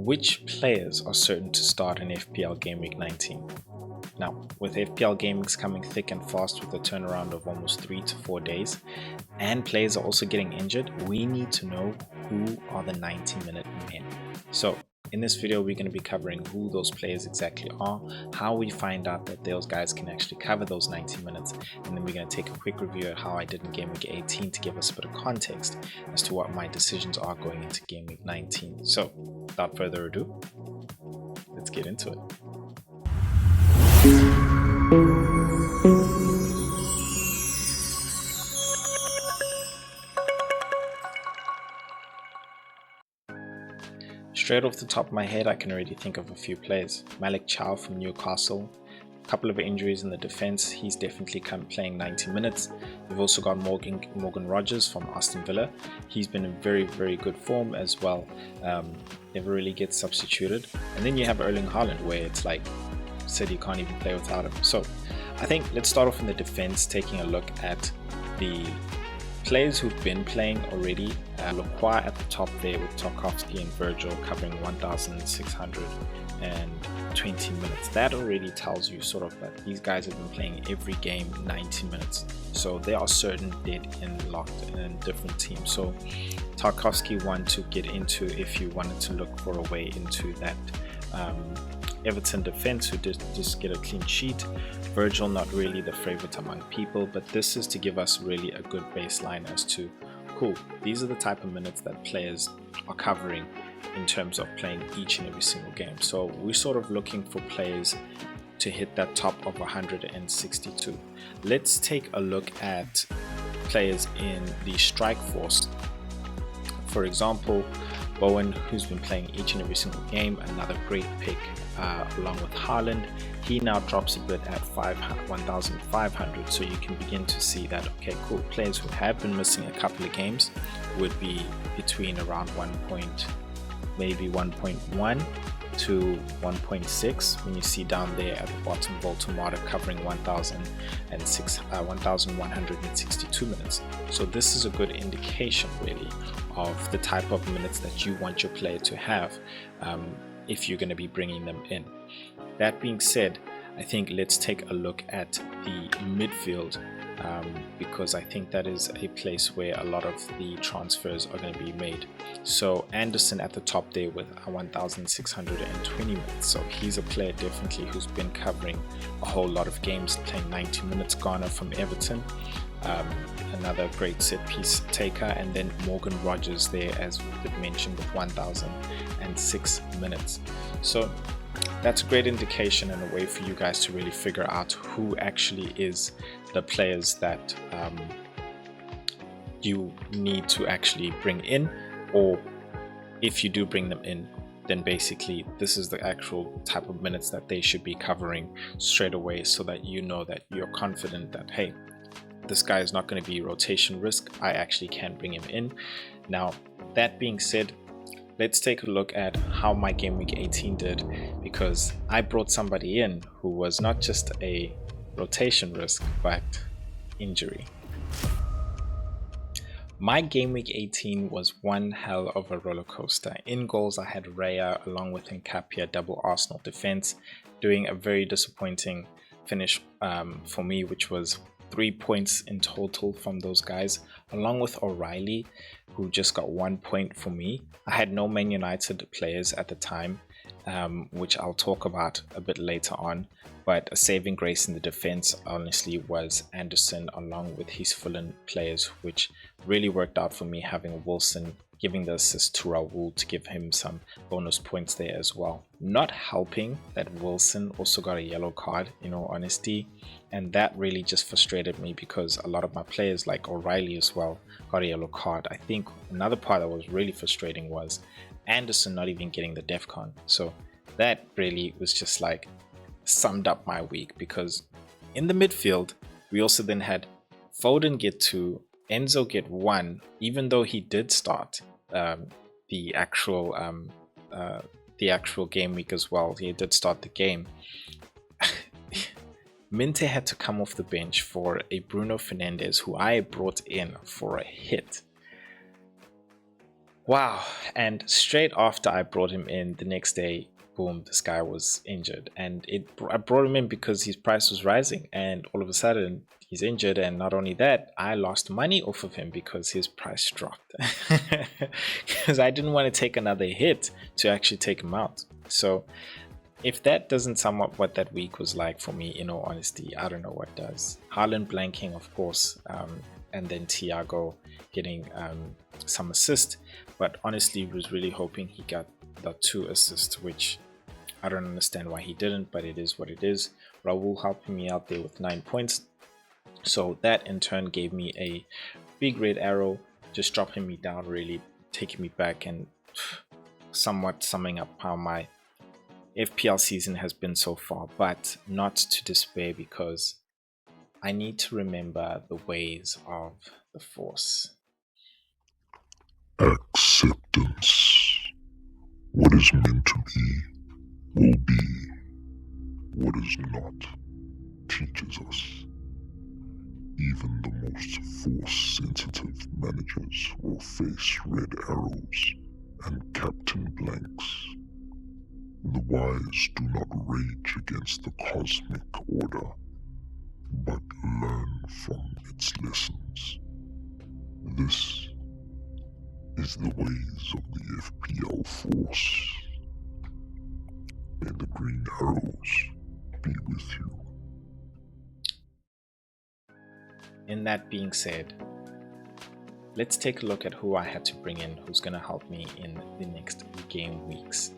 Which players are certain to start in FPL Game Week 19? Now, with FPL Game Weeks coming thick and fast with a turnaround of almost 3 to 4 days, and players are also getting injured, we need to know who are the 90-minute men. So, in this video, we're going to be covering who those players exactly are, how we find out that those guys can actually cover those 90 minutes, and then we're going to take a quick review at how I did in Game Week 18 to give us a bit of context as to what my decisions are going into Game Week 19. So, without further ado, let's get into it. Straight off the top of my head, I can already think of a few players. Malik Chow from Newcastle, a couple of injuries in the defense, he's definitely playing 90 minutes. We've also got Morgan Rogers from Aston Villa. He's been in very, very good form as well. Never really gets substituted. And then you have Erling Haaland, where it's like City can't even play without him. So I think let's start off in the defense, taking a look at the players who've been playing already. Lacroix at the top there with Tarkowski and Virgil covering 1,620 minutes. That already tells you sort of that these guys have been playing every game 90 minutes. So they are certain dead and locked in different teams. So Tarkowski one to get into if you wanted to look for a way into that Everton defense, who did just get a clean sheet. Virgil not really the favorite among people, but this is to give us really a good baseline as to cool, these are the type of minutes that players are covering in terms of playing each and every single game. So we're sort of looking for players to hit that top of 162. Let's take a look at players in the strike force. For example, Bowen, who's been playing each and every single game, another great pick along with Haaland. He now drops a bit at 1,500, so you can begin to see that, okay, cool, players who have been missing a couple of games would be between around 1.1 to 1.6 when you see down there at the bottom Voltamata covering 1,162 minutes. So this is a good indication really of the type of minutes that you want your player to have if you're going to be bringing them in. That being said, I think let's take a look at the midfield because I think that is a place where a lot of the transfers are going to be made. So Anderson at the top there with 1,620 minutes. So he's a player definitely who's been covering a whole lot of games, playing 90 minutes. Garner from Everton, another great set piece taker, and then Morgan Rogers there, as we mentioned, with 1,006 minutes. So that's a great indication and a way for you guys to really figure out who actually is the players that you need to actually bring in, or if you do bring them in, then basically this is the actual type of minutes that they should be covering straight away, so that you know that you're confident that, hey, this guy is not going to be rotation risk, I actually can bring him in. Now, that being said, let's take a look at how my Game Week 18 did, because I brought somebody in who was not just a rotation risk, but injury. My Game Week 18 was one hell of a roller coaster. In goals, I had Raya along with Nkapia, double Arsenal defense, doing a very disappointing finish for me, which was 3 points in total from those guys, along with O'Reilly, who just got 1 point for me. I had no Man United players at the time, which I'll talk about a bit later on, but a saving grace in the defense honestly was Anderson along with his Fulham players, which really worked out for me, having Wilson giving the assist to Raul to give him some bonus points there as well. Not helping that Wilson also got a yellow card, in all honesty, and that really just frustrated me because a lot of my players like O'Reilly as well got a yellow card. I think another part that was really frustrating was Anderson not even getting the DEFCON. So that really was just like summed up my week, because in the midfield we also then had Foden get 2, Enzo get 1, even though he did start the actual game week as well. He did start the game. Minte had to come off the bench for a Bruno Fernandes who I brought in for a hit. Wow. And straight after I brought him in, the next day, boom, this guy was injured. And I brought him in because his price was rising. And all of a sudden, he's injured. And not only that, I lost money off of him because his price dropped. Because I didn't want to take another hit to actually take him out. So if that doesn't sum up what that week was like for me, in all honesty, I don't know what does. Haaland blanking, of course, and then Thiago getting some assist. But honestly, was really hoping he got the 2 assists, which I don't understand why he didn't, but it is what it is. Raul helping me out there with 9 points. So that in turn gave me a big red arrow, just dropping me down, really taking me back, and somewhat summing up how my FPL season has been so far. But not to despair, because I need to remember the ways of the Force. Acceptance. What is meant to be will be. What is not teaches us. Even the most Force-sensitive managers will face red arrows and captain blanks. The wise do not rage against the cosmic order, but learn from its lessons. This is the ways of the FPL Force. May the green arrows be with you. In that being said, let's take a look at who I had to bring in, who's going to help me in the next game weeks.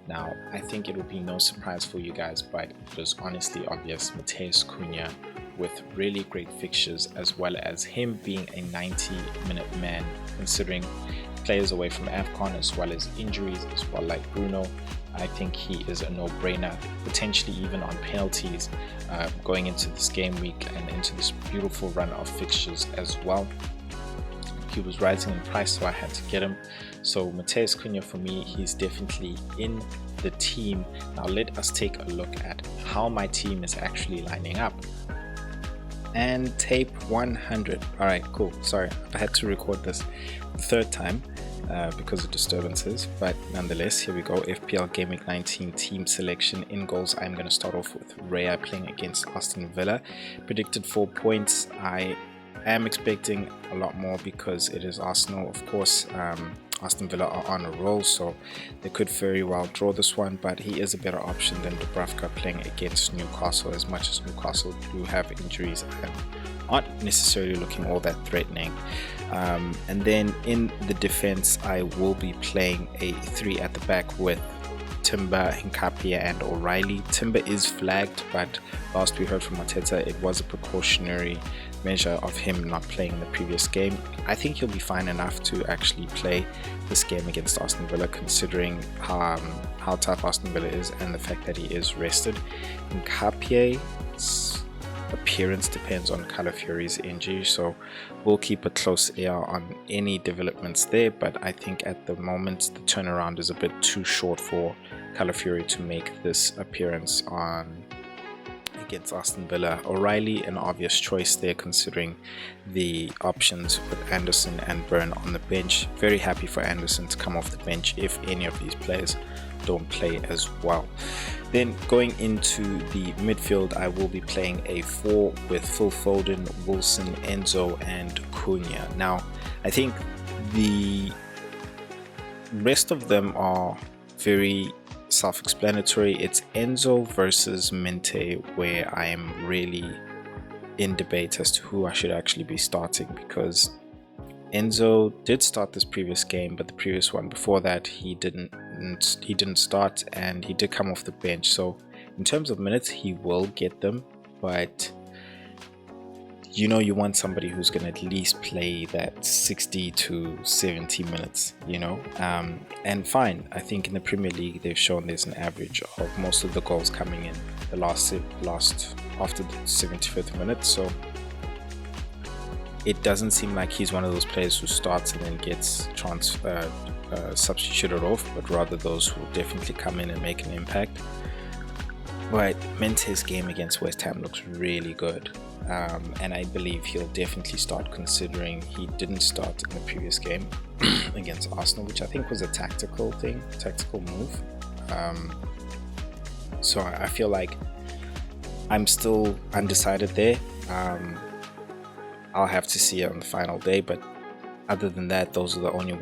Now, I think it will be no surprise for you guys, but it was honestly obvious. Matheus Cunha, with really great fixtures, as well as him being a 90-minute man, considering players away from AFCON as well as injuries as well, like Bruno. I think he is a no-brainer, potentially even on penalties, going into this game week and into this beautiful run of fixtures as well. He was rising in price, so I had to get him. So Matheus Cunha, for me, he's definitely in the team. Now let us take a look at how my team is actually lining up. And tape 100. All right, cool. Sorry, I had to record this the 3rd time because of disturbances, but nonetheless, here we go. FPL GW19 team selection. In goals, I'm going to start off with Raya playing against Aston Villa. Predicted 4 points. I am expecting a lot more because it is Arsenal, of course. Aston Villa are on a roll, so they could very well draw this one, but he is a better option than Dubravka playing against Newcastle. As much as Newcastle do have injuries and aren't necessarily looking all that threatening. And then in the defense, I will be playing a 3 at the back with Timber, Nkapia and O'Reilly. Timber is flagged, but last we heard from Arteta, it was a precautionary measure of him not playing in the previous game. I think he'll be fine enough to actually play this game against Aston Villa, considering how tough Aston Villa is and the fact that he is rested. Nkapia's appearance depends on Calafiori's injury, so we'll keep a close ear on any developments there, but I think at the moment the turnaround is a bit too short for Calafiori to make this appearance against Aston Villa. O'Reilly, an obvious choice there considering the options with Anderson and Byrne on the bench. Very happy for Anderson to come off the bench if any of these players don't play as well. Then going into the midfield, I will be playing a 4 with Phil Foden, Wilson, Enzo and Cunha. Now, I think the rest of them are very self-explanatory. It's Enzo versus Mente where I am really in debate as to who I should actually be starting, because Enzo did start this previous game, but the previous one before that he didn't start, and he did come off the bench. So in terms of minutes, he will get them, but you know, you want somebody who's going to at least play that 60 to 70 minutes, you know. And fine, I think in the Premier League they've shown there's an average of most of the goals coming in the last after the 75th minute, so it doesn't seem like he's one of those players who starts and then gets substituted off, but rather those who definitely come in and make an impact. But Mente's game against West Ham looks really good, and I believe he'll definitely start considering. He didn't start in the previous game against Arsenal, which I think was a tactical move. So I feel like I'm still undecided there. I'll have to see it on the final day, but other than that, those are the only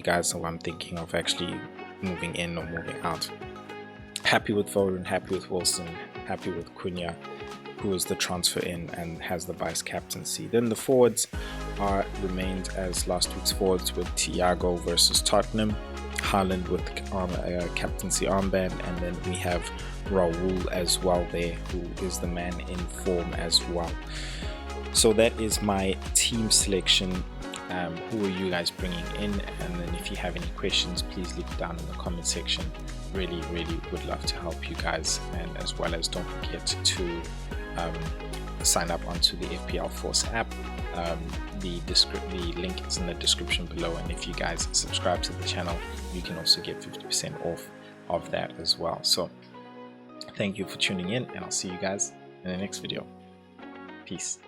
guys who I'm thinking of actually moving in or moving out. Happy with Foden, happy with Wilson, happy with Cunha, who is the transfer in and has the vice captaincy. Then the forwards are remained as last week's forwards, with Thiago versus Tottenham, Haaland with captaincy armband, and then we have Raul as well there, who is the man in form as well. So that is my team selection. Who are you guys bringing in? And then if you have any questions, please leave it down in the comment section. Really would love to help you guys, and as well as don't forget to sign up onto the FPL Force app. The link is in the description below, and if you guys subscribe to the channel, you can also get 50% off of that as well. So thank you for tuning in, and I'll see you guys in the next video. Peace.